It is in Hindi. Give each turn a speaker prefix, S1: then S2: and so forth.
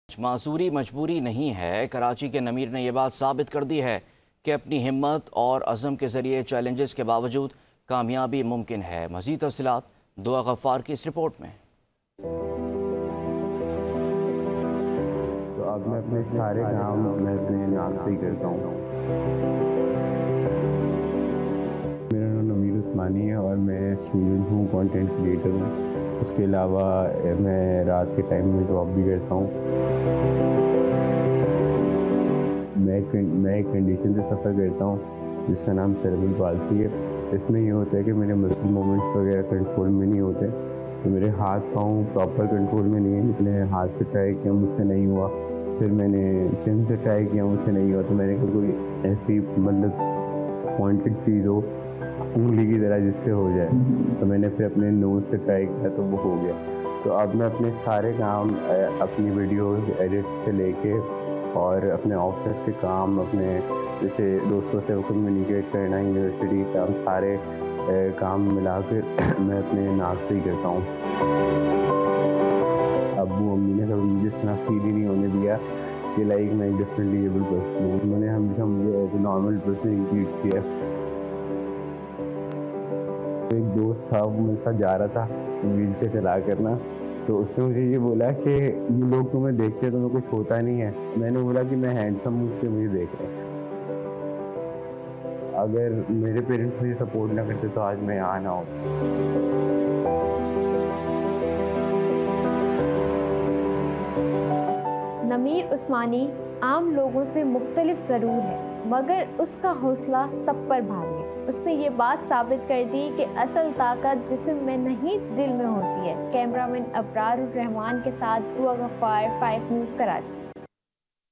S1: मासूरी मजबूरी नहीं है। कराची के नमीर ने यह बात साबित कर दी है कि अपनी हिम्मत और अज़म के ज़रिए चैलेंजेस के बावजूद कामयाबी मुमकिन है। मज़ीद तफ़सीलात दुआ गफ़ार की इस रिपोर्ट में।
S2: तो अब मैं अपने सारे काम मैं अपने नाम से ही करता हूँ। मेरा नाम नमीर उस्मानी है और मैं स्टूडेंट हूँ, कंटेंट क्रिएटर हूँ। उसके अलावा मैं रात के टाइम में जॉब भी करता हूँ। मैं एक कंडीशन से सफ़र करता हूँ जिसका नाम सेरेब्रल पाल्सी है। इसमें ये होता है कि मेरे मसल मूवमेंट्स वगैरह कंट्रोल में नहीं होते, तो मेरे हाथ पाँव प्रॉपर कंट्रोल में नहीं है। मैंने हाथ से ट्राई किया, मुझसे नहीं हुआ। फिर मैंने चिन से ट्राई किया, मुझसे नहीं हुआ। तो मैंने कहा कोई ऐसी मतलब पॉइंटेड चीज़ हो उंगली की तरह जिससे हो जाए, तो मैंने फिर अपने नोज से ट्राई किया तो वो हो गया। तो अब मैं अपने सारे काम अपनी वीडियोस एडिट से लेके और अपने ऑफिस के काम, अपने जैसे दोस्तों से कम्युनिकेट करना, यूनिवर्सिटी के काम, सारे काम मिला कर मैं अपने नाक से ही करता हूँ। अब्बू अम्मी ने कभी मुझे इतना फील ही नहीं होने दिया कि लाइक मैं एक डिफरेंटली एबल पर्सन हूँ। उन्होंने हमेशा मुझे एज ए नॉर्मल पर्सन ही ट्रीट किया। एक दोस्त था, वो मेरे साथ जा रहा था व्हील चेयर चला करना, तो उसने मुझे ये बोला कि ये लोग तुम्हें देखते हैं, तुम्हें कुछ होता नहीं है। मैंने बोला कि मैं हैंडसम हूँ इसलिए मुझे देख रहे हैं। अगर मेरे पेरेंट्स मुझे सपोर्ट ना करते तो आज मैं यहाँ ना होता।
S3: नमीर उस्मानी आम लोगों से मुख्तलिफ ज़रूर है, मगर उसका हौसला सब पर भारी है। उसने ये बात साबित कर दी कि असल ताकत जिस्म में नहीं दिल में होती है। कैमरामैन अबरार रहमान के साथ दुआ गफ्फार, 5 न्यूज़, कराची।